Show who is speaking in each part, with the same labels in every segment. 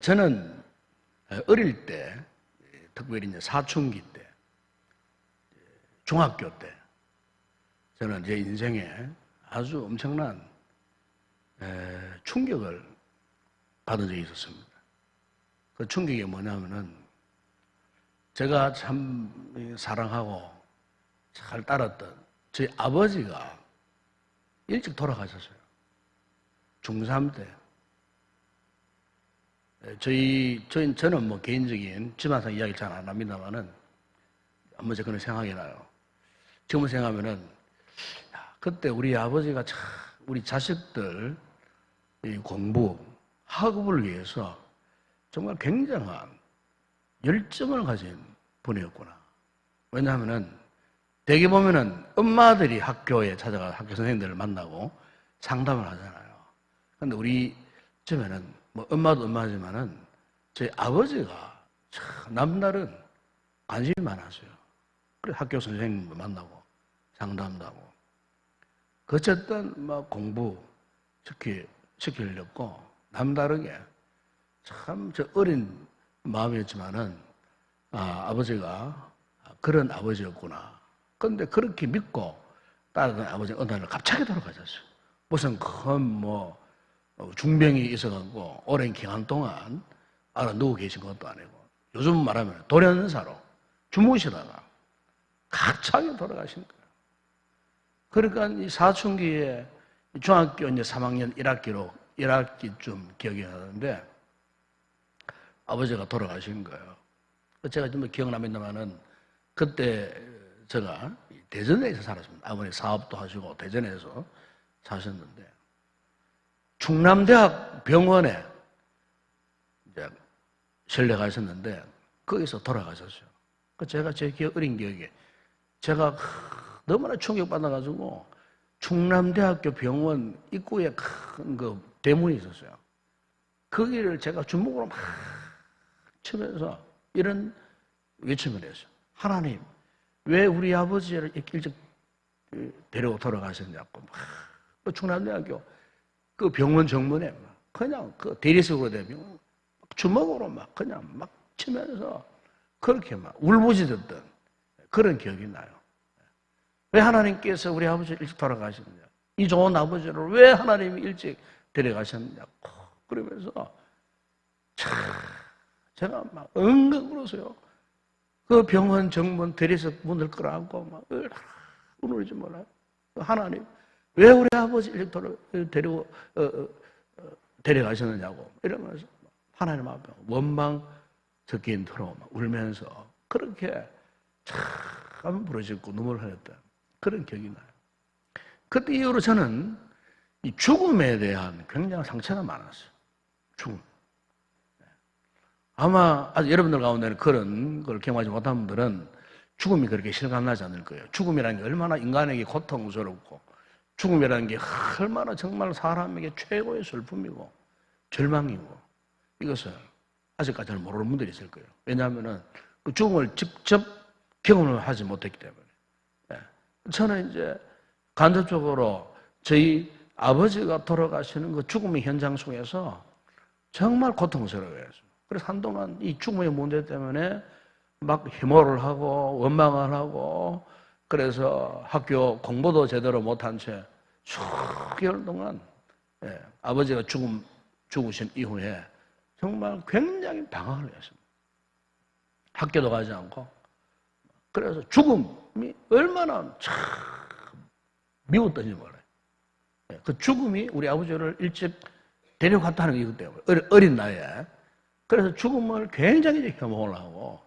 Speaker 1: 저는 어릴 때, 특별히 이제 사춘기 때, 중학교 때, 저는 제 인생에 아주 엄청난 충격을 받은 적이 있었습니다. 그 충격이 뭐냐면은 제가 참 사랑하고 잘 따랐던 저희 아버지가 일찍 돌아가셨어요. 중3 때. 저는 뭐 개인적인 집안상 이야기 잘 안 합니다만은 한 번씩 그런 생각이 나요. 지금 생각하면은 그때 우리 아버지가 참 우리 자식들 공부, 학업을 위해서 정말 굉장한 열정을 가진 분이었구나. 왜냐하면은 대개 보면은 엄마들이 학교에 찾아가 학교 선생님들을 만나고 상담을 하잖아요. 근데 우리 집에는 뭐 엄마도 엄마지만은 저희 아버지가 참 남다른 관심이 많았어요. 그래 학교 선생님도 만나고 상담도 하고. 어쨌든 막 공부 시키려고 남다르게 참 저 어린 마음이었지만은 아버지가 그런 아버지였구나. 그런데 그렇게 믿고 따르던 아버지가 어느 날 갑자기 돌아가셨어요. 무슨 큰 뭐 중병이 있어갖고 오랜 기간 동안 알아 누워 계신 것도 아니고 요즘 말하면 돌연사로 주무시다가 갑자기 돌아가신 거예요. 그러니까 이 사춘기에 중학교 이제 3학년 1학기쯤 기억이 나는데 아버지가 돌아가신 거예요. 제가 좀 기억납니다만은 그때 제가 대전에서 살았습니다. 아버지 사업도 하시고 대전에서 사셨는데 충남대학 병원에 이제 실려 가셨는데 거기서 돌아가셨어요. 제가 제 어린 기억에 제가 너무나 충격받아가지고 충남대학교 병원 입구에 큰 그 대문이 있었어요. 거기를 제가 주먹으로 막 치면서 이런 외침을 했어요. 하나님, 왜 우리 아버지를 이렇게 일찍 데리고 돌아가셨냐고. 막 충남대학교 그 병원 정문에 그냥 그 대리석으로 되면 주먹으로 막 그냥 막 치면서 그렇게 막 울부짖었던 그런 기억이 나요. 왜 하나님께서 우리 아버지를 일찍 돌아가셨느냐? 이 좋은 아버지를 왜 하나님이 일찍 데려가셨느냐고. 그러면서 참 제가 막 엉엉 울었어요. 그 병원 정문 대리석 문을 끌어안고 막 울지 몰라요. 하나님, 왜 우리 아버지 일찍 데리고 데려가셨느냐고 이러면서 하나님 앞에 원망 적긴 토로 울면서 그렇게 참 부르짖고 눈물을 흘렸던 그런 기억이 나요. 그때 이후로 저는 이 죽음에 대한 굉장한 상처가 많았어요. 죽음. 아마 여러분들 가운데는 그런 걸 경험하지 못한 분들은 죽음이 그렇게 실감나지 않을 거예요. 죽음이라는 게 얼마나 인간에게 고통스럽고 죽음이라는 게 얼마나 정말 사람에게 최고의 슬픔이고 절망이고 이것을 아직까지 잘 모르는 분들이 있을 거예요. 왜냐하면 그 죽음을 직접 경험을 하지 못했기 때문에. 저는 이제 간접적으로 저희 아버지가 돌아가시는 그 죽음의 현장 속에서 정말 고통스러워했어요. 그래서 한동안 이 죽음의 문제 때문에 막 혐오를 하고 원망을 하고 그래서 학교 공부도 제대로 못한 채 수개월 동안 아버지가 죽으신 이후에 정말 굉장히 방황을 했습니다. 학교도 가지 않고 그래서 죽음이 얼마나 참 미웠던지 몰라요. 그 죽음이 우리 아버지를 일찍 데려갔다는 게 이것 때문에 어린 나이에 그래서 죽음을 굉장히 혐오를 하고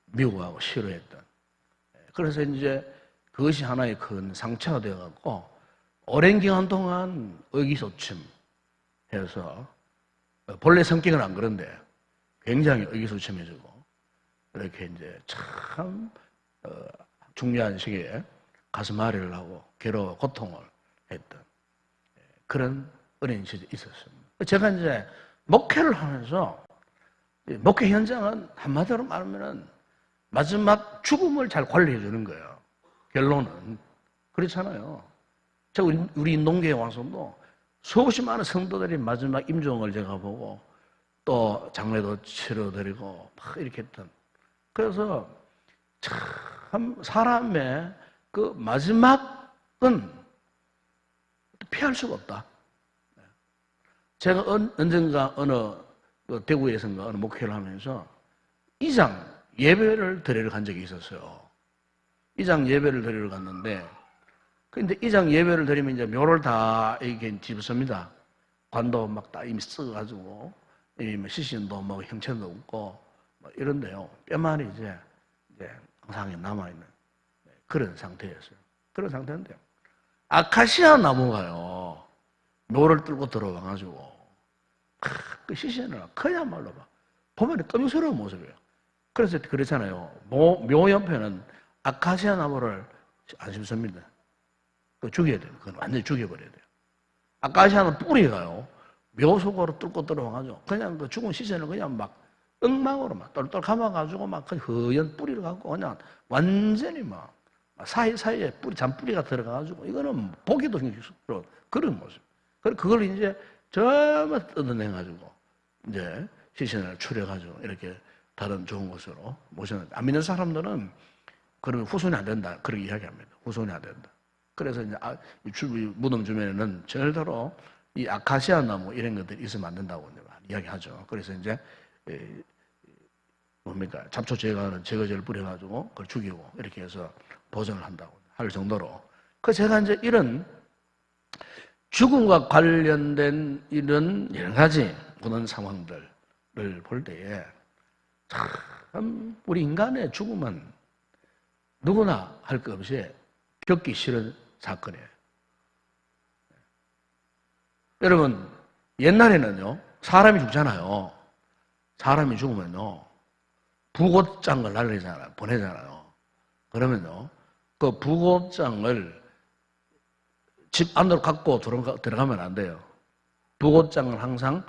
Speaker 1: 미워하고 싫어했던 그래서 이제 그것이 하나의 큰 상처가 되어갖고 오랜 기간 동안 의기소침해서 본래 성격은 안 그런데 굉장히 의기소침해지고 이렇게 이제 참 중요한 시기에 가슴앓이를 하고 괴로워 고통을 했던 그런 어린 시절이 있었습니다. 제가 이제 목회를 하면서 목회 현장은 한마디로 말하면은 마지막 죽음을 잘 관리해 주는 거예요. 결론은 그렇잖아요. 제가 우리 인동교회 와서도 수없이 많은 성도들이 마지막 임종을 제가 보고 또 장례도 치러드리고 막 이렇게 했던. 그래서 참 사람의 그 마지막은 피할 수가 없다. 제가 언젠가 어느 대구에선가 어느 목회를 하면서 이장 예배를 드리러 간 적이 있었어요. 이장 예배를 드리러 갔는데, 근데 이장 예배를 드리면 이제 묘를 다 이렇게 집습니다. 관도 막 다 이미 썩어가지고, 이미 시신도 뭐 형체도 없고, 뭐 이런데요. 뼈만 이제 항상에 남아있는 그런 상태였어요. 그런 상태인데요. 아카시아 나무가요, 묘를 뚫고 들어와가지고, 그 시신을 그야말로 막, 보면 끔스러운 모습이에요. 그래서 그렇잖아요. 묘 옆에는 아카시아 나무를 안 심습니다. 그거 죽여야 돼요. 그건 완전히 죽여버려야 돼요. 아카시아는 뿌리가요, 묘 속으로 뚫고 들어와가지고, 그냥 그 죽은 시신을 그냥 막 엉망으로 막 똘똘 감아가지고 막 그 허연 뿌리를 갖고 그냥 완전히 막 사이사이에 잔뿌리가 들어가가지고, 이거는 보기도 힘들어. 그런 모습. 그걸 이제 전부 뜯어내가지고, 이제 시신을 추려가지고 이렇게 다른 좋은 곳으로 모셨는데, 안 믿는 사람들은 그러면 후손이 안 된다. 그렇게 이야기합니다. 후손이 안 된다. 그래서 이제 무덤 주변에는 절대로 이 아카시아 나무 이런 것들이 있으면 안 된다고 이야기하죠. 그래서 이제 뭡니까? 잡초 제거하는 제거제를 뿌려가지고 그걸 죽이고 이렇게 해서 보존을 한다고 할 정도로. 그 제가 이제 이런 죽음과 관련된 이런 여러 가지 그런 상황들을 볼 때에 참 우리 인간의 죽음은 누구나 할 것 없이 겪기 싫은 사건이에요. 여러분, 옛날에는요, 사람이 죽잖아요. 사람이 죽으면요, 부고장을 날리잖아요. 보내잖아요. 그러면요, 그 부고장을 집 안으로 갖고 들어가면 안 돼요. 부고장을 항상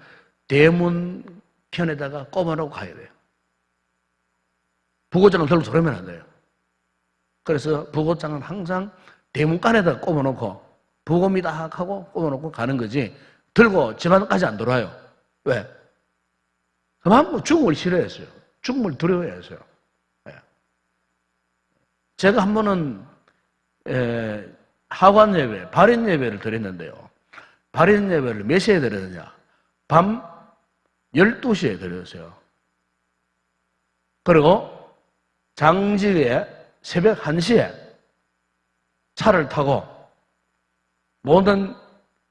Speaker 1: 대문 편에다가 꼽아놓고 가야 돼요. 부고장을 들고 들어오면 안 돼요. 그래서 부고장은 항상 대문간에다가 꼽아놓고 부고입니다 하고 꼽아놓고 가는 거지, 들고 집 안까지 안 들어와요. 왜? 그만큼 죽음을 싫어했어요. 죽음을 두려워했어요. 제가 한 번은 하관 예배, 발인 예배를 드렸는데요. 발인 예배를 몇 시에 드렸느냐? 밤 12시에 드렸어요. 그리고 장직에 새벽 1시에 차를 타고 모든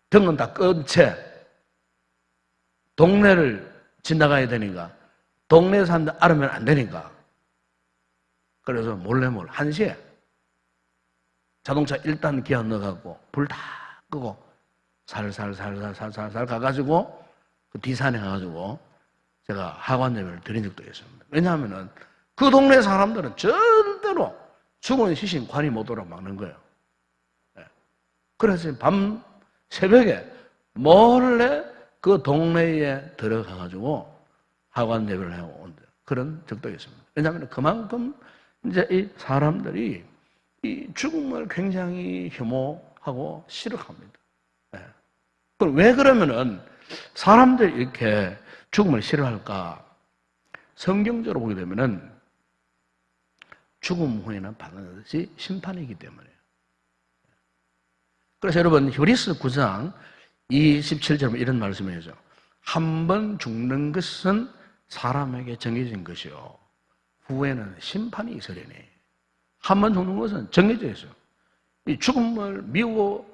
Speaker 1: 등은 다 끈 채 동네를 지나가야 되니까, 동네 사람들 알으면 안 되니까, 그래서 몰래 1시에 자동차 1단 기어 넣어갖고 불 다 끄고 살살 가가지고 그 뒤산에 가가지고 제가 하관 예배를 드린 적도 있습니다. 왜냐하면은 그 동네 사람들은 절대로 죽은 시신 관이 못 오도록 막는 거예요. 그래서 밤 새벽에 몰래 그 동네에 들어가가지고 하관 예배를 해온 그런 적도 있습니다. 왜냐하면 그만큼 이제 이 사람들이 이 죽음을 굉장히 혐오하고 싫어합니다. 그럼 왜 그러면은 사람들이 이렇게 죽음을 싫어할까? 성경적으로 보게 되면은 죽음 후에는 반드시 심판이기 때문에요. 그래서 여러분, 히브리서 9장 27절에 이런 말씀을 해죠. 한 번 죽는 것은 사람에게 정해진 것이요, 후에는 심판이 있으려니. 한 번 죽는 것은 정해져 있어요. 이 죽음을 미워하든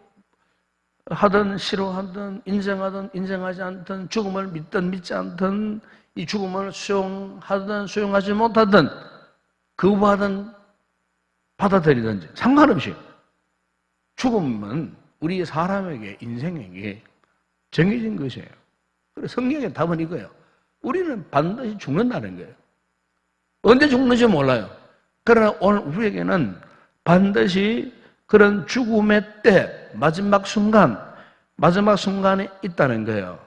Speaker 1: 싫어하든 인정하든 인정하지 않든, 죽음을 믿든 믿지 않든, 이 죽음을 수용하든 수용하지 못하든, 거부하든 받아들이든지 상관없이 죽음은 우리 사람에게, 인생에게 정해진 것이에요. 그래서 성경의 답은 이거예요. 우리는 반드시 죽는다는 거예요. 언제 죽는지 몰라요. 그러나 오늘 우리에게는 반드시 그런 죽음의 때, 마지막 순간에 있다는 거예요.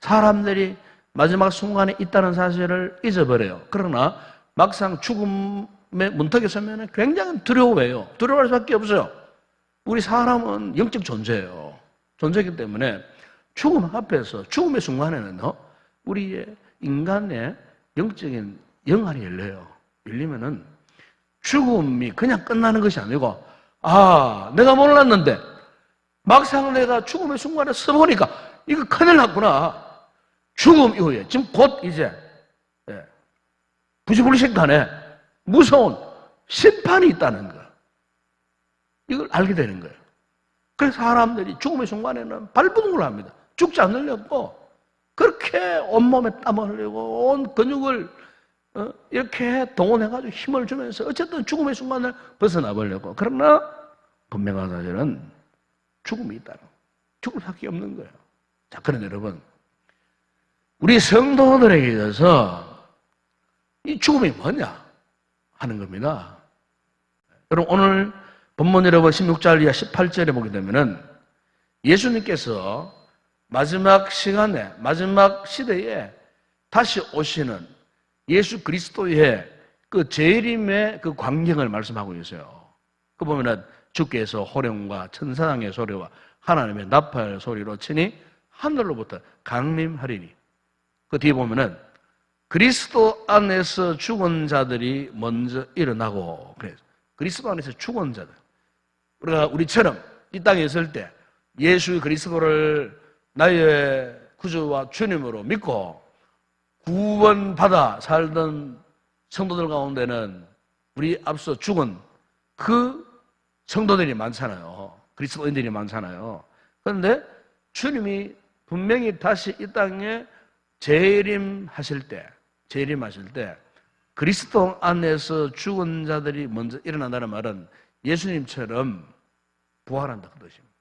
Speaker 1: 사람들이 마지막 순간에 있다는 사실을 잊어버려요. 그러나 막상 죽음의 문턱에 서면 굉장히 두려워해요. 두려워할 수밖에 없어요. 우리 사람은 영적 존재예요. 존재이기 때문에 죽음 앞에서, 죽음의 순간에는 우리의 인간의 영적인 영안이 열려요. 열리면은 죽음이 그냥 끝나는 것이 아니고, 아, 내가 몰랐는데 막상 내가 죽음의 순간에 서보니까 이거 큰일 났구나. 죽음 이후에 지금 곧 이제 부지불식간에 무서운 심판이 있다는 거, 이걸 알게 되는 거예요. 그래서 사람들이 죽음의 순간에는 발버둥을 합니다. 죽지 않으려고 그렇게 온몸에 땀을 흘리고 온 근육을 이렇게 동원해가지고 힘을 주면서 어쨌든 죽음의 순간을 벗어나 보려고. 그러나 분명한 사실은 죽음이 있다는 거예요. 죽을 수밖에 없는 거예요. 자, 그런데 여러분, 우리 성도들에게 있어서 이 죽음이 뭐냐 하는 겁니다. 여러분, 오늘 본문 여러분 16절 이하 18절에 보게 되면은 예수님께서 마지막 시간에, 마지막 시대에 다시 오시는 예수 그리스도의 그 재림의 그 광경을 말씀하고 있어요. 그 보면은 주께서 호령과 천사장의 소리와 하나님의 나팔 소리로 치니 하늘로부터 강림하리니. 그 뒤에 보면은 그리스도 안에서 죽은 자들이 먼저 일어나고, 그래서 그리스도 안에서 죽은 자들, 우리가 우리처럼 이 땅에 있을 때 예수 그리스도를 나의 구주와 주님으로 믿고 구원받아 살던 성도들 가운데는 우리 앞서 죽은 그 성도들이 많잖아요. 그리스도인들이 많잖아요. 그런데 주님이 분명히 다시 이 땅에 재림하실 때 그리스도 안에서 죽은 자들이 먼저 일어난다는 말은 예수님처럼 부활한다 그 뜻입니다.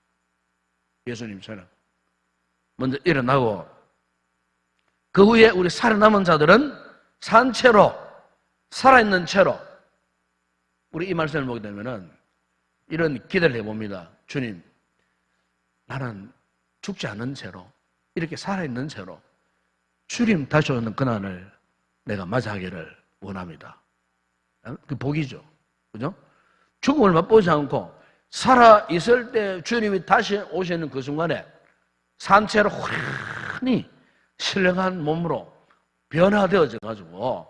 Speaker 1: 예수님처럼 먼저 일어나고, 그 후에 우리 살아남은 자들은 산 채로, 살아있는 채로, 우리 이 말씀을 보게 되면은 이런 기대를 해봅니다. 주님, 나는 죽지 않은 채로, 이렇게 살아있는 채로 주님 다시 오는 그날을 내가 맞이하기를 원합니다. 그 복이죠. 그죠? 죽음을 맛보지 않고 살아있을 때 주님이 다시 오시는 그 순간에 산채로 환히 신령한 몸으로 변화되어져 가지고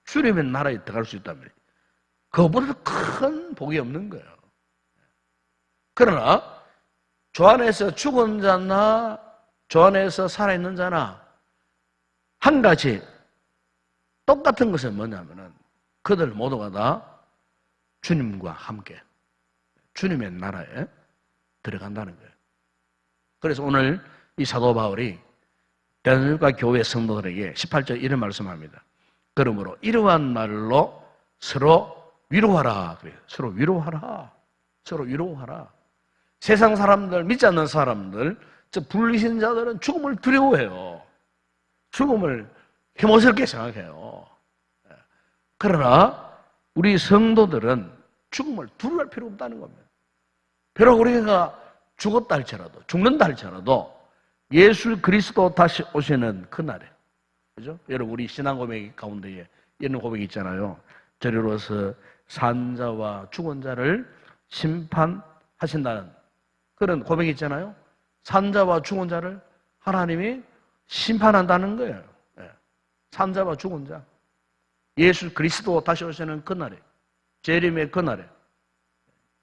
Speaker 1: 주님의 나라에 들어갈 수 있다면 그거보다 큰 복이 없는 거예요. 그러나 주 안에서 죽은 자나 주 안에서 살아있는 자나 한 가지 똑같은 것은 뭐냐면은 그들 모두가 다 주님과 함께 주님의 나라에 들어간다는 거예요. 그래서 오늘 이 사도 바울이 데살로니가 교회 성도들에게 18절 이런 말씀합니다. 그러므로 이러한 말로 서로 위로하라. 그래요. 서로 위로하라. 서로 위로하라. 세상 사람들, 믿지 않는 사람들, 저 불신자들은 죽음을 두려워해요. 죽음을 혐오스럽게 생각해요. 그러나 우리 성도들은 죽음을 두려워할 필요 없다는 겁니다. 비록 우리가 죽었다 할지라도, 죽는다 할지라도 예수 그리스도 다시 오시는 그날에, 그죠? 여러분, 우리 신앙 고백 가운데에 이런 고백이 있잖아요. 저리로서 산자와 죽은 자를 심판하신다는 그런 고백이 있잖아요. 산자와 죽은 자를 하나님이 심판한다는 거예요. 산자와 죽은 자. 예수 그리스도 다시 오시는 그날에, 재림의 그날에.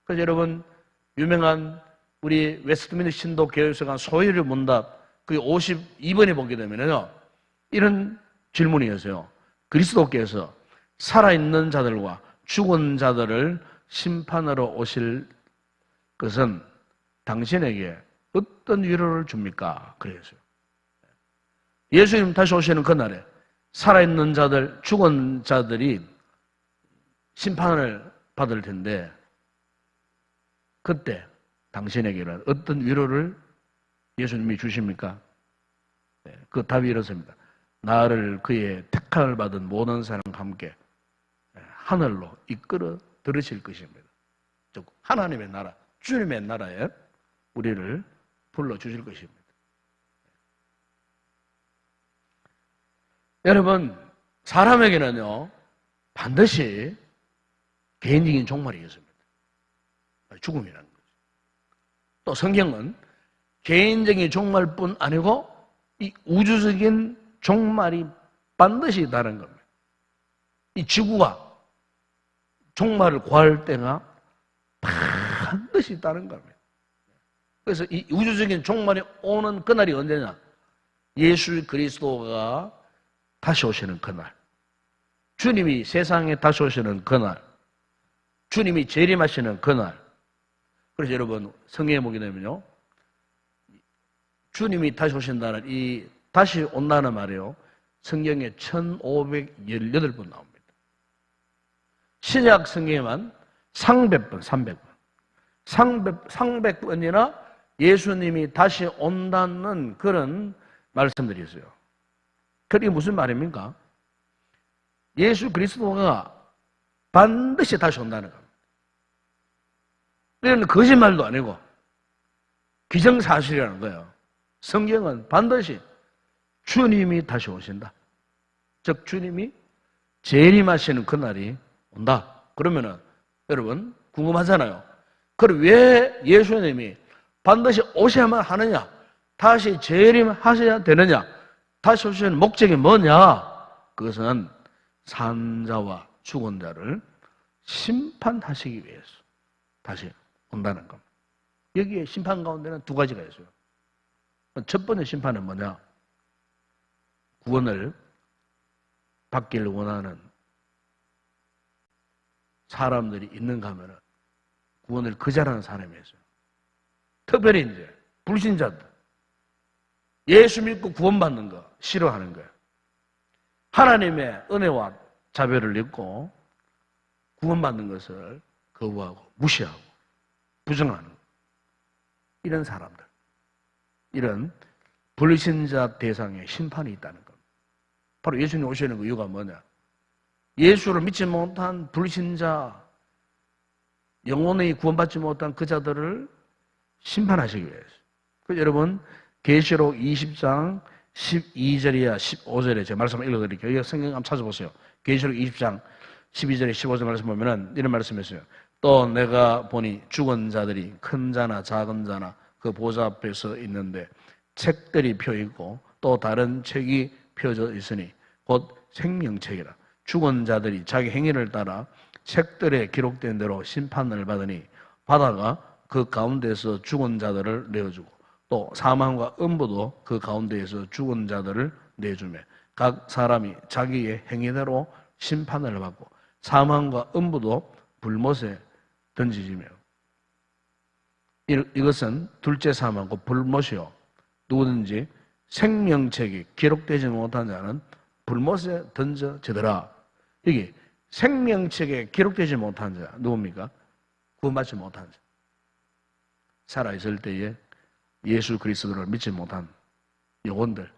Speaker 1: 그래서 여러분, 유명한 우리 웨스트민스터 신도 교회에서 소위를 문답 그 52번에 보게 되면요, 이런 질문이었어요. 그리스도께서 살아있는 자들과 죽은 자들을 심판하러 오실 것은 당신에게 어떤 위로를 줍니까? 그랬어요. 예수님 다시 오시는 그날에 살아있는 자들, 죽은 자들이 심판을 받을 텐데 그때 당신에게는 어떤 위로를 예수님이 주십니까? 그 답이 이렇습니다. 나를 그의 택함을 받은 모든 사람과 함께 하늘로 이끌어 들으실 것입니다. 즉 하나님의 나라, 주님의 나라에 우리를 불러주실 것입니다. 여러분, 사람에게는요 반드시 개인적인 종말이 있습니다. 죽음이라는 거죠. 또 성경은 개인적인 종말뿐 아니고 이 우주적인 종말이 반드시 있다는 겁니다. 이 지구가 종말을 구할 때가 반드시 있다는 겁니다. 그래서 이 우주적인 종말이 오는 그날이 언제냐? 예수 그리스도가 다시 오시는 그날. 주님이 세상에 다시 오시는 그날. 주님이 재림하시는 그날. 그래서 여러분 성경에 보게 되면요, 주님이 다시 오신다는 이 다시 온다는 말이요, 성경에 1518번 나옵니다. 신약 성경에만 300번 300번이나 예수님이 다시 온다는 그런 말씀들이 있어요. 그게 무슨 말입니까? 예수 그리스도가 반드시 다시 온다는 겁니다. 이건 거짓말도 아니고 기정사실이라는 거예요. 성경은 반드시 주님이 다시 오신다. 즉 주님이 재림하시는 그날이 온다. 그러면은 여러분 궁금하잖아요. 그럼 왜 예수님이 반드시 오셔야만 하느냐? 다시 재림하셔야 되느냐? 다시 오시는 목적이 뭐냐? 그것은 산자와 죽은 자를 심판하시기 위해서 다시 온다는 겁니다. 여기에 심판 가운데는 두 가지가 있어요. 첫 번째 심판은 뭐냐? 구원을 받기를 원하는 사람들이 있는가 하면 구원을 거절하는 사람이 있어요. 특별히 이제 불신자들, 예수 믿고 구원받는 거 싫어하는 거예요. 하나님의 은혜와 자비를 믿고 구원받는 것을 거부하고 무시하고 부정하는 이런 사람들, 이런 불신자 대상의 심판이 있다는 겁니다. 바로 예수님 오시는 그 이유가 뭐냐? 예수를 믿지 못한 불신자, 영원히 구원받지 못한 그 자들을 심판하시기 위해서. 그래서 여러분 계시록 20장 12절이야 15절에 제가 말씀을 읽어드릴게요. 여기 성경 한번 찾아보세요. 계시록 20장 12절에 15절 말씀 보면은 이런 말씀이 있어요. 또 내가 보니 죽은 자들이 큰 자나 작은 자나 그 보좌 앞에 서 있는데 책들이 펴 있고 또 다른 책이 펴져 있으니 곧 생명책이라. 죽은 자들이 자기 행위를 따라 책들에 기록된 대로 심판을 받으니 바다가 그 가운데서 죽은 자들을 내어주고 또 사망과 음부도 그 가운데에서 죽은 자들을 내주며 각 사람이 자기의 행위대로 심판을 받고 사망과 음부도 불못에 던지지며 이것은 둘째 사망과 불못이요 누구든지 생명책이 기록되지 못한 자는 불못에 던져지더라. 여기 생명책에 기록되지 못한 자 누굽니까? 구원받지 못한 자. 살아있을 때에 예수 그리스도를 믿지 못한 영혼들,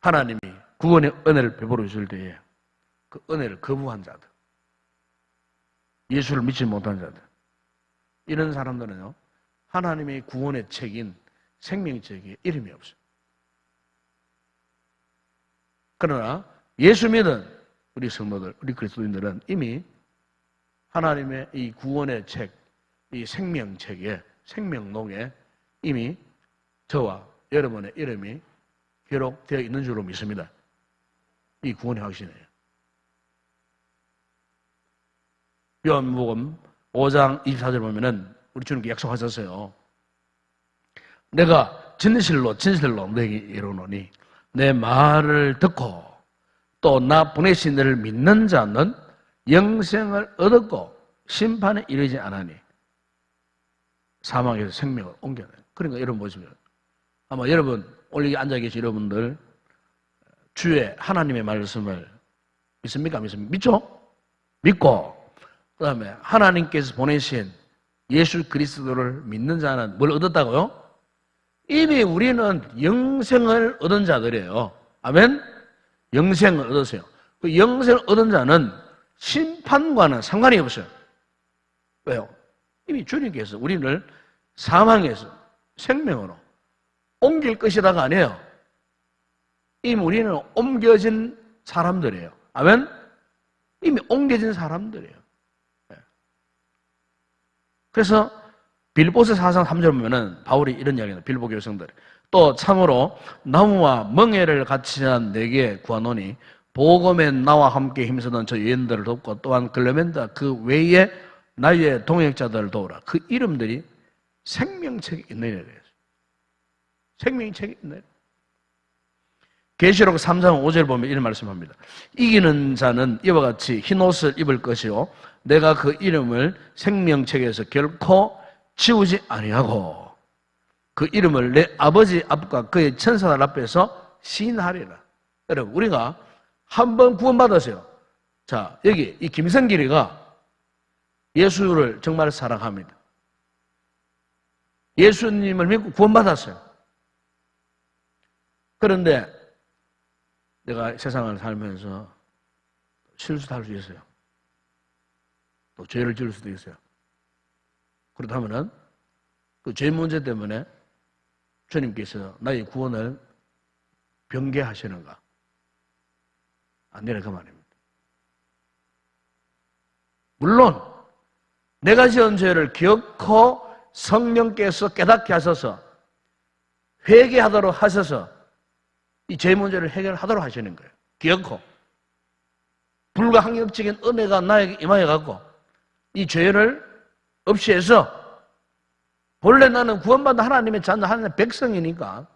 Speaker 1: 하나님이 구원의 은혜를 베풀어 주실 때에 그 은혜를 거부한 자들, 예수를 믿지 못한 자들, 이런 사람들은요 하나님의 구원의 책인 생명책에 이름이 없어요. 그러나 예수 믿은 우리 성도들, 우리 그리스도인들은 이미 하나님의 이 구원의 책, 이 생명책에, 생명록에 이미 저와 여러분의 이름이 기록되어 있는 줄로 믿습니다. 이 구원의 확신이에요. 요한복음 5장 24절 보면은 우리 주님께 약속하셨어요. 내가 진실로 너에게 이르노니 내 말을 듣고 또 나 보내신 이를 믿는 자는 영생을 얻었고 심판에 이르지 않으니 사망에서 생명을 옮겨내. 그러니까 여러분 보시면 아마 여러분 오늘 여기 앉아 계신 여러분들 주의 하나님의 말씀을 믿습니까? 믿죠? 믿고 그 다음에 하나님께서 보내신 예수 그리스도를 믿는 자는 뭘 얻었다고요? 이미 우리는 영생을 얻은 자들이에요. 아멘? 영생을 얻었어요. 그 영생을 얻은 자는 심판과는 상관이 없어요. 왜요? 이미 주님께서 우리를 사망에서 생명으로 옮길 것이다가 아니에요. 이미 우리는 옮겨진 사람들이에요. 아멘? 이미 옮겨진 사람들이에요. 그래서 빌보서 4장 3절 보면은 바울이 이런 이야기합니다. 빌보 교성들. 또 참으로 나무와 멍에를 같이 한 내게 구하노니 복음에 나와 함께 힘쓰는 저 유인들을 돕고 또한 클레멘다 그 외에 나의 동역자들을 도우라. 그 이름들이 생명책에 있느니라. 생명책에 있느니라. 계시록 3장 5절 보면 이런 말씀합니다. 이기는 자는 이와 같이 흰옷을 입을 것이요 내가 그 이름을 생명책에서 결코 지우지 아니하고 그 이름을 내 아버지 앞과 그의 천사들 앞에서 시인하리라. 여러분 우리가 한 번 구원받았어요. 자, 여기 이 김성길이가 예수를 정말 사랑합니다. 예수님을 믿고 구원받았어요. 그런데 내가 세상을 살면서 실수도 할 수 있어요. 또 죄를 지을 수도 있어요. 그렇다면은 그 죄 문제 때문에 주님께서 나의 구원을 변개하시는가? 안 되는 그 말입니다. 물론 내가 지은 죄를 기어코 성령께서 깨닫게 하셔서 회개하도록 하셔서 이 죄 문제를 해결하도록 하시는 거예요. 기어코 불가항력적인 은혜가 나에게 임하여갖고 이 죄를 없이 해서 본래 나는 구원받은 하나님의 자녀, 하나님의 백성이니까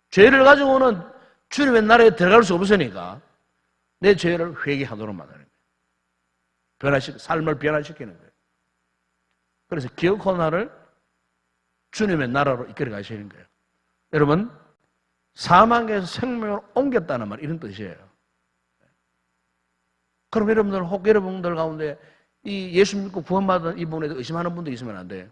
Speaker 1: 죄를 가지고는 주님의 나라에 들어갈 수 없으니까 내 죄를 회개하도록 만드는 거예요. 삶을 변화시키는 거예요. 그래서 기어코 나를 주님의 나라로 이끌어 가시는 거예요. 여러분, 사망에서 생명을 옮겼다는 말 이런 뜻이에요. 그럼 여러분들 혹 여러분들 가운데 이 예수 믿고 구원받은 이분에 대해 의심하는 분도 있으면 안 돼요.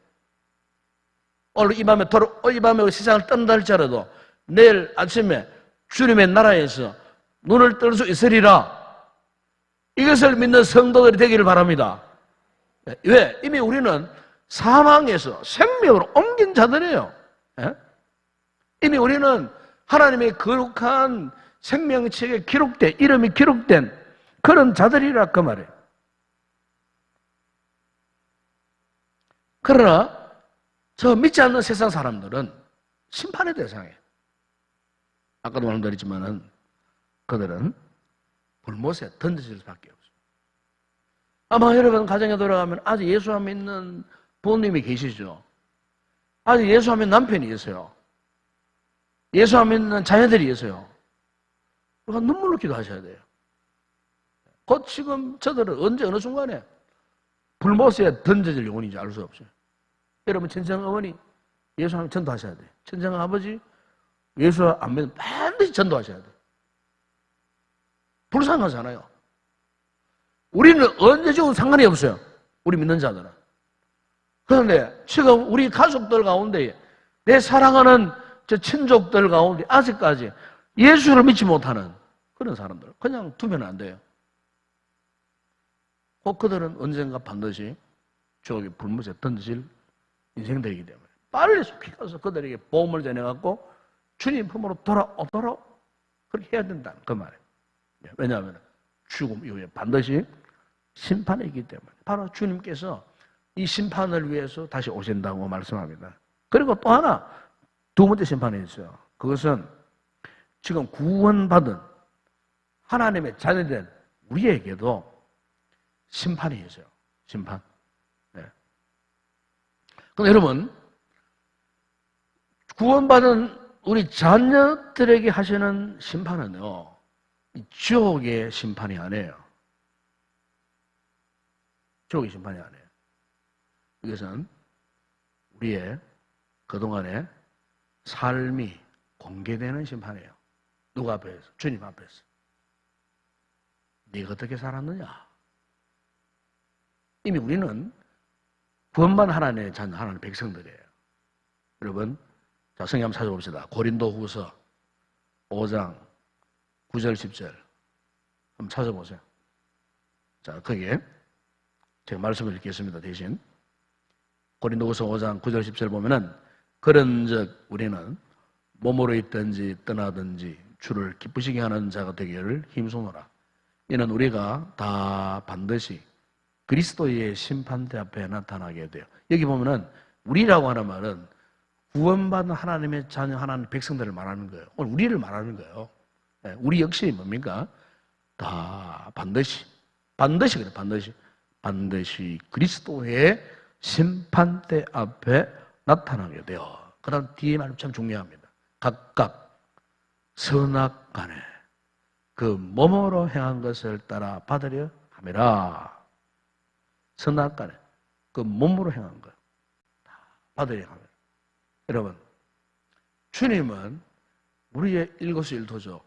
Speaker 1: 오늘 이 밤에 세상을 뜬다 할지라도 내일 아침에 주님의 나라에서 눈을 뜰 수 있으리라. 이것을 믿는 성도들이 되기를 바랍니다. 왜? 이미 우리는 사망에서 생명으로 옮긴 자들이에요. 이미 우리는 하나님의 거룩한 생명책에 기록된, 이름이 기록된 그런 자들이라 그 말이에요. 그러나 저 믿지 않는 세상 사람들은 심판의 대상이에요. 아까도 말씀드렸지만은 그들은 불못에 던져질 수밖에 없어요. 아마 여러분 가정에 돌아가면 아직 예수 안 믿는 부모님이 계시죠. 아직 예수 안 믿는 남편이 있어요. 예수 안 믿는 자녀들이 있어요. 그러니까 눈물로 기도하셔야 돼요. 곧 지금 저들은 언제 어느 순간에 불못에 던져질 영혼인지 알 수 없어요. 여러분 친정 어머니 예수 안 믿는 전도하셔야 돼요. 친정 아버지 예수 안 믿는 반드시 전도하셔야 돼요. 불쌍하잖아요. 우리는 언제 죽어도 상관이 없어요. 우리 믿는 자들은. 그런데 지금 우리 가족들 가운데 내 사랑하는 저 친족들 가운데 아직까지 예수를 믿지 못하는 그런 사람들 그냥 두면 안 돼요. 꼭 그들은 언젠가 반드시 저기 불못에 던질 인생들이기 때문에 빨리 속히 가서 그들에게 보험을 전해갖고 주님 품으로 돌아오도록 그렇게 해야 된다는 그 말이에요. 왜냐하면 죽음 이후에 반드시 심판이 있기 때문에 바로 주님께서 이 심판을 위해서 다시 오신다고 말씀합니다. 그리고 또 하나 두 번째 심판이 있어요. 그것은 지금 구원받은 하나님의 자녀된 우리에게도 심판이 있어요. 심판. 네. 그럼 여러분 구원받은 우리 자녀들에게 하시는 심판은요. 지옥의 심판이 아니에요. 지옥의 심판이 아니에요. 이것은 우리의 그동안의 삶이 공개되는 심판이에요. 누구 앞에서? 주님 앞에서. 네가 어떻게 살았느냐? 이미 우리는 구원받은 하나님의 자녀, 하나님의 백성들이에요. 여러분, 자, 성경 한번 찾아봅시다. 고린도후서 5장 9절 10절 한번 찾아보세요. 자, 거기에 제가 말씀을 읽겠습니다. 대신 고린도후서 5장 9절 10절 보면은 그런즉 우리는 몸으로 있든지 떠나든지 주를 기쁘시게 하는 자가 되기를 힘쓰노라. 이는 우리가 다 반드시 그리스도의 심판대 앞에 나타나게 돼요. 여기 보면은 우리라고 하는 말은 구원받은 하나님의 자녀, 하나님의 백성들을 말하는 거예요. 오늘 우리를 말하는 거예요. 우리 역시 뭡니까? 다 반드시 그래, 반드시 그리스도의 심판대 앞에 나타나게 되어. 그 다음 뒤에 말이 참 중요합니다. 각각 선악간에 그 몸으로 행한 것을 따라 받으려 함이라. 선악간에 그 몸으로 행한 것 다 받으려 함이라. 여러분, 주님은 우리의 일거수일투족,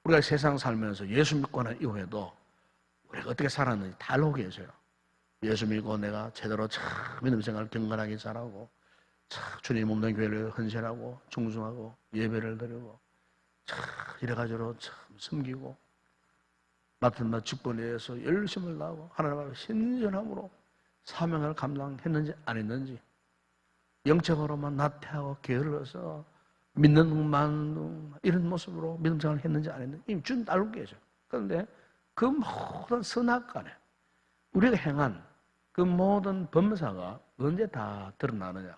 Speaker 1: 우리가 세상 살면서 예수 믿고 난 이후에도 우리가 어떻게 살았는지 다 알고 계세요. 예수 믿고 내가 제대로 참 믿음 생활을 경건하게 잘하고, 참 주님 몸된 교회를 헌신하고 충성하고 예배를 드리고, 참 이래가지고 참 섬기고 맡은 바 직분에 의해서 열심을 다하고 하나님 앞에 신전함으로 사명을 감당했는지 안 했는지, 영적으로만 나태하고 게을러서 믿는 둥만 이런 모습으로 믿음 생활을 했는지 안 했는지 이미 주님 알고 계셔. 그런데 그 모든 선악간에 우리가 행한 그 모든 범사가 언제 다 드러나느냐?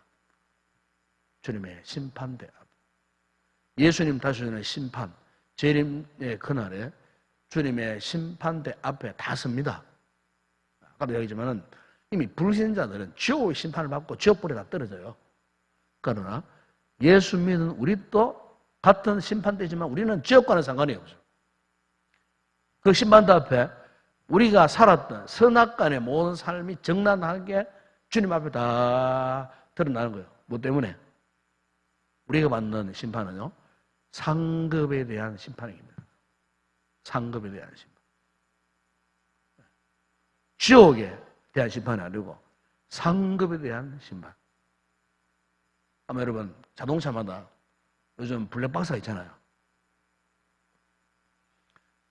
Speaker 1: 주님의 심판대 앞. 예수님 다시는 심판, 재림의 그날에 주님의 심판대 앞에 다 섭니다. 아까도 얘기했지만은 이미 불신자들은 지옥의 심판을 받고 지옥불에 다 떨어져요. 그러나 예수 믿는 우리도 같은 심판대지만 우리는 지옥과는 상관이 없어요. 그 심판대 앞에 우리가 살았던 선악간의 모든 삶이 정난하게 주님 앞에 다 드러나는 거예요. 뭐 때문에? 우리가 받는 심판은요, 상급에 대한 심판입니다. 상급에 대한 심판. 지옥에 대한 심판이 아니고 상급에 대한 심판. 아마 여러분 자동차마다 요즘 블랙박스가 있잖아요.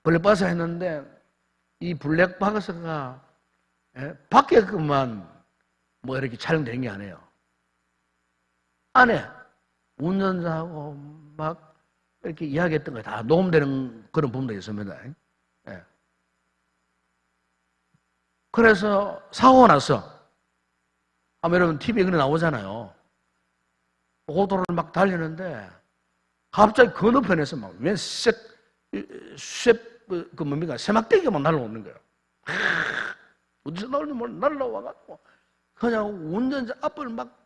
Speaker 1: 블랙박스가 있는데 이 블랙박스가 밖에만 뭐 이렇게 촬영된 게 아니에요. 안에 운전자하고 막 이렇게 이야기했던 거 다 녹음되는 그런 부분도 있습니다. 그래서 사고가 났어. 아마 여러분 TV에 그런 나오잖아요. 고도를 막 달리는데 갑자기 건너편에서 막 웬 그 뭡니까? 새막대기가 날라오는 거예요. 어디서 날라와가지고 그냥 운전자 앞을 막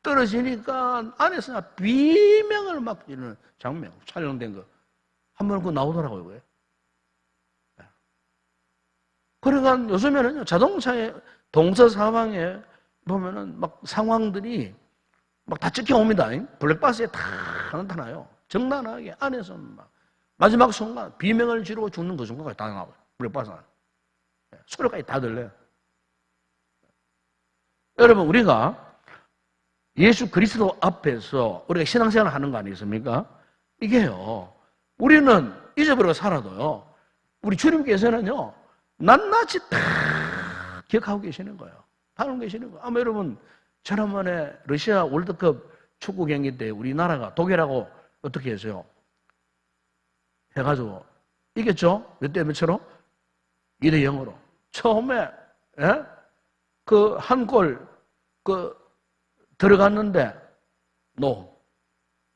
Speaker 1: 떨어지니까 안에서 비명을 막 이러는 장면, 촬영된 거. 한 번 그거 나오더라고요, 그게. 그러니까 요즘에는요, 자동차의 동서 사방에 보면은 막 상황들이 막 다 찍혀옵니다. 블랙박스에 다 나타나요. 정난하게 안에서 막 마지막 순간 비명을 지르고 죽는 그 순간까지 다 나와요. 블랙박스 안에. 소리까지 다 들려요. 여러분, 우리가 예수 그리스도 앞에서 우리가 신앙생활을 하는 거 아니겠습니까? 이게요, 우리는 잊어버리고 살아도요, 우리 주님께서는요, 낱낱이 다 기억하고 계시는 거예요. 다 알고 계시는 거예요. 아마 여러분, 지난번에 러시아 월드컵 축구 경기 때 우리나라가 독일하고 어떻게 했어요? 해가지고 이겼죠? 몇 대 몇으로? 2대 0으로. 처음에 그 한 골 들어갔는데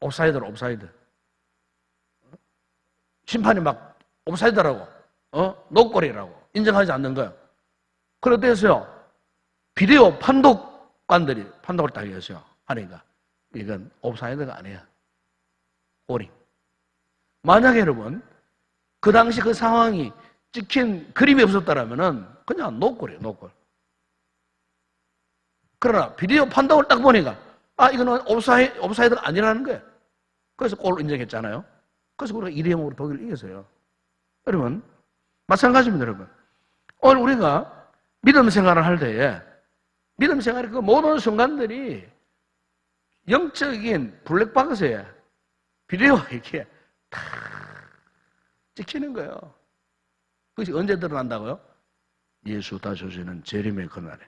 Speaker 1: 옵사이드. 심판이 막 옵사이드라고, 노골이라고 인정하지 않는 거예요. 그래서 비디오 판독관들이 판독을 딱 했어요. 하니까 이건 옵사이드가 아니야. 골이. 만약에 여러분 그 당시 그 상황이 찍힌 그림이 없었다라면은 그냥 노골이에요, 노골. 그러나 비디오 판독을 딱 보니까 이거는 옵사이드가 아니라는 거예요. 그래서 골을 인정했잖아요. 그래서 우리가 2대 0으로 독일을 이겼어요. 여러분 마찬가지입니다, 여러분. 오늘 우리가 믿음 생활을 할 때에 믿음 생활의 그 모든 순간들이 영적인 블랙박스에 비디오가 이렇게 다 찍히는 거예요. 그것이 언제 드러난다고요? 예수 다시 오시는 재림의 그날에.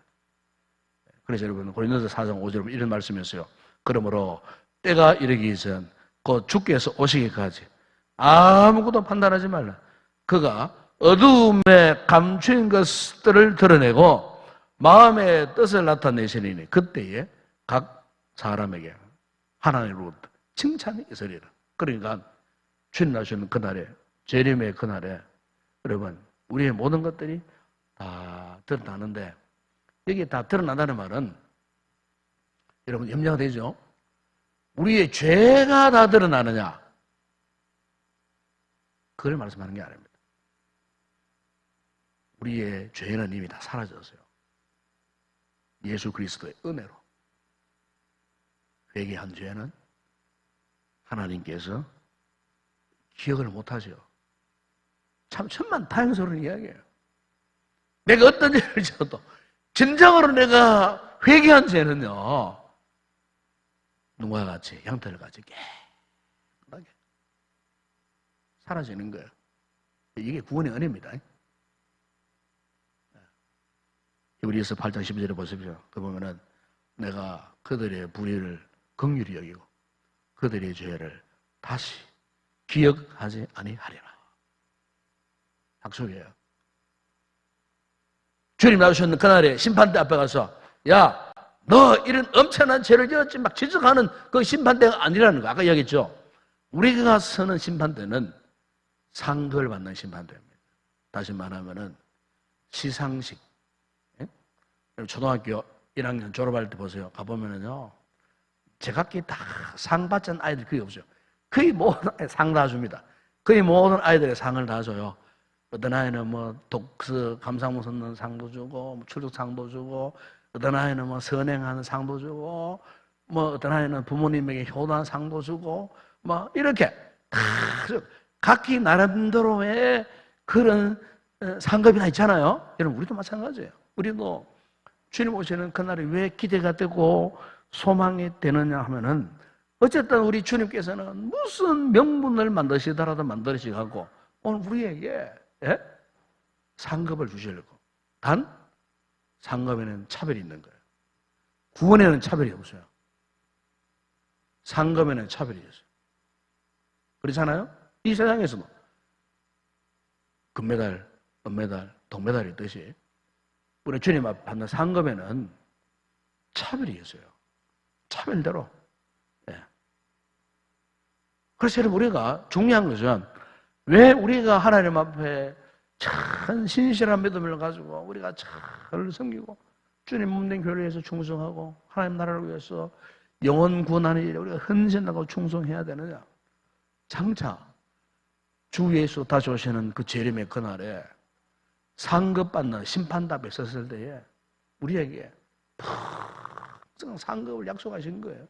Speaker 1: 그래서 여러분 고린도서 4장 5절 이런 말씀이었어요. 그러므로 때가 이르기 전 곧 주께서 오시기까지 아무것도 판단하지 말라. 그가 어두움에 감추인 것들을 드러내고 마음의 뜻을 나타내시리니 그때에 각 사람에게 하나님으로부터 칭찬이 있으리라. 그러니까 주님 나시는 그날에, 재림의 그날에 여러분 우리의 모든 것들이 다 드러나는데, 여기 다 드러난다는 말은 여러분 염려가 되죠? 우리의 죄가 다 드러나느냐? 그걸 말씀하는 게 아닙니다. 우리의 죄는 이미 다 사라졌어요. 예수 그리스도의 은혜로. 회개한 죄는 하나님께서 기억을 못하죠. 참 천만 다행스러운 이야기예요. 내가 어떤 죄를 지어도 진정으로 내가 회개한 죄는요, 눈과 같이, 양털 같이 깨끗하게 사라지는 거예요. 이게 구원의 은혜입니다. 히브리서 8장 12절에 보십시오. 그 보면은 내가 그들의 불의를 긍휼히 여기고 그들의 죄를 다시 기억하지 아니하리라. 약속이에요. 주님 나오셨는 그날에 심판대 앞에 가서 야, 너 이런 엄청난 죄를 지었지 막 지적하는 그 심판대가 아니라는 거. 아까 이야기했죠. 우리가 서는 심판대는 상급을 받는 심판대입니다. 다시 말하면은 시상식. 예? 초등학교 1학년 졸업할 때 보세요. 가보면은요, 제각기 다 상 받지 않은 아이들 거의 없어요. 거의 모든 상 다 줍니다. 거의 모든 아이들의 상을 다 줘요. 어떤 아이는 뭐 독서 감상문 썼는 상도 주고, 뭐 출석상도 주고, 어떤 아이는 뭐 선행하는 상도 주고, 뭐 어떤 아이는 부모님에게 효도한 상도 주고, 뭐 이렇게 다 각기 나름대로의 그런 상급이 다 있잖아요. 여러분 우리도 마찬가지예요. 우리도 주님 오시는 그날이 왜 기대가 되고 소망이 되느냐 하면은, 어쨌든 우리 주님께서는 무슨 명분을 만드시더라도 만드시고 오늘 우리에게 상급을 주시려고. 단 상급에는 차별이 있는 거예요. 구원에는 차별이 없어요. 상급에는 차별이 있어요. 그렇잖아요? 이 세상에서도 금메달, 은메달, 동메달이 있듯이 우리 주님 앞 받는 상급에는 차별이 있어요. 차별대로. 그래서 여러분 우리가 중요한 것은, 왜 우리가 하나님 앞에 참 신실한 믿음을 가지고 우리가 잘 섬기고 주님 몸된 교회를 위해서 충성하고 하나님 나라를 위해서 영혼 구원하는 일에 우리가 헌신하고 충성해야 되느냐? 장차 주 예수 다시 오시는 그 재림의 그날에 상급받는 심판답에 섰을 때에 우리에게 푹 상급을 약속하신 거예요.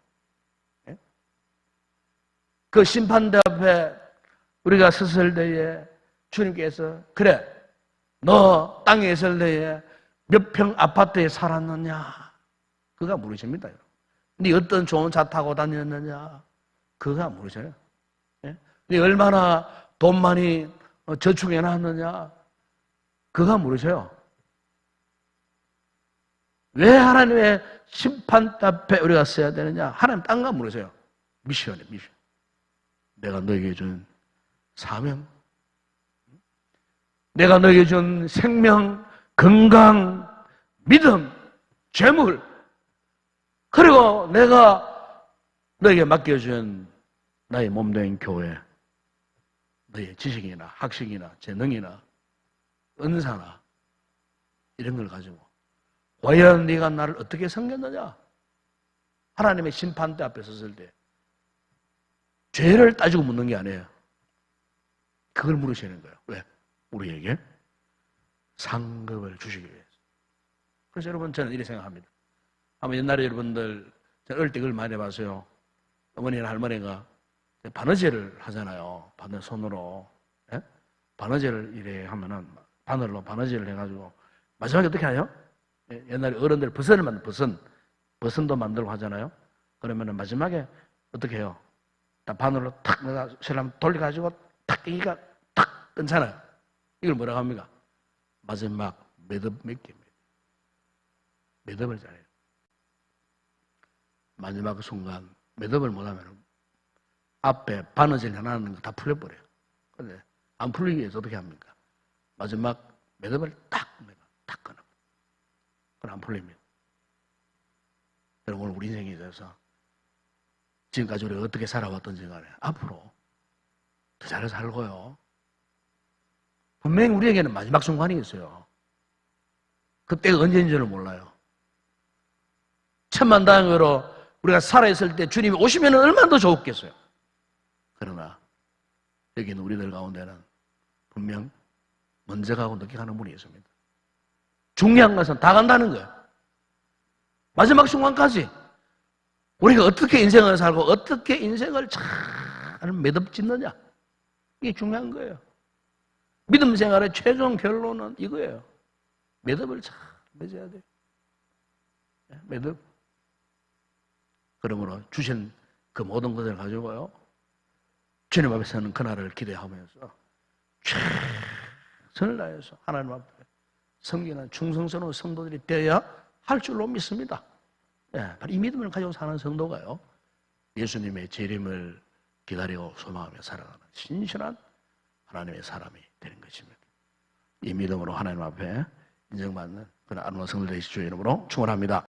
Speaker 1: 그 심판대 앞에 우리가 섰을 때에 주님께서 그래, 너 땅에 있을 때에 몇 평 아파트에 살았느냐? 그가 물으십니다. 네 어떤 좋은 차 타고 다녔느냐? 그가 물으셔요. 네 얼마나 돈 많이 저축해 놨느냐? 그가 물으셔요. 왜 하나님의 심판대 앞에 우리가 서야 되느냐? 하나님 딴가 물으세요. 미션이에요, 미션. 내가 너에게 준 사명, 내가 너에게 준 생명, 건강, 믿음, 재물, 그리고 내가 너에게 맡겨준 나의 몸된 교회, 너의 지식이나 학식이나 재능이나 은사나 이런 걸 가지고 과연 네가 나를 어떻게 섬겼느냐? 하나님의 심판대 앞에 섰을 때 죄를 따지고 묻는 게 아니에요. 그걸 물으시는 거예요. 왜? 우리에게 상급을 주시기 위해서. 그래서 여러분 저는 이렇게 생각합니다. 아마 옛날에 여러분들 제가 어릴 때 그걸 많이 해봤어요. 어머니나 할머니가 바느질을 하잖아요. 바늘 손으로. 예? 바느질을 이래 하면은 바늘로 바느질을 해가지고 마지막에 어떻게 하요? 옛날에 어른들 버선을 만든 버선도 만들고 하잖아요. 그러면은 마지막에 어떻게 해요? 바늘로 탁 내가 실람 돌려가지고 탁 이가 탁 끊잖아요. 이걸 뭐라고 합니까? 마지막 매듭 몇 개입니다. 매듭을 잘해요. 마지막 그 순간 매듭을 못하면 앞에 바느질 해놨는 거 다 풀려버려요. 근데 안 풀리기 위해서 어떻게 합니까? 마지막 매듭을 탁 끊어. 그럼 안 풀립니다. 여러분 오늘 우리 인생에 있어서 지금까지 우리가 어떻게 살아왔던지 간에 앞으로 더 잘 살고요. 분명히 우리에게는 마지막 순간이 있어요. 그때가 언제인지를 몰라요. 천만다행으로 우리가 살아있을 때 주님이 오시면 얼마나 더 좋겠어요. 그러나 여기 있는 우리들 가운데는 분명 먼저 가고 늦게 가는 분이 있습니다. 중요한 것은 다 간다는 거예요. 마지막 순간까지 우리가 어떻게 인생을 살고 어떻게 인생을 잘 매듭짓느냐, 이게 중요한 거예요. 믿음 생활의 최종 결론은 이거예요. 매듭을 잘 맺어야 돼요. 매듭. 그러므로 주신 그 모든 것을 가지고요, 주님 앞에 서는 그날을 기대하면서 최선을 다해서 하나님 앞에 섬기는 충성스러운 성도들이 되어야 할 줄로 믿습니다. 바로 이 믿음을 가지고 사는 성도가요, 예수님의 재림을 기다리고 소망하며 살아가는 신실한 하나님의 사람이 되는 것입니다. 이 믿음으로 하나님 앞에 인정받는 그런 아름다운 성도 되시기 주의 이름으로 축원합니다.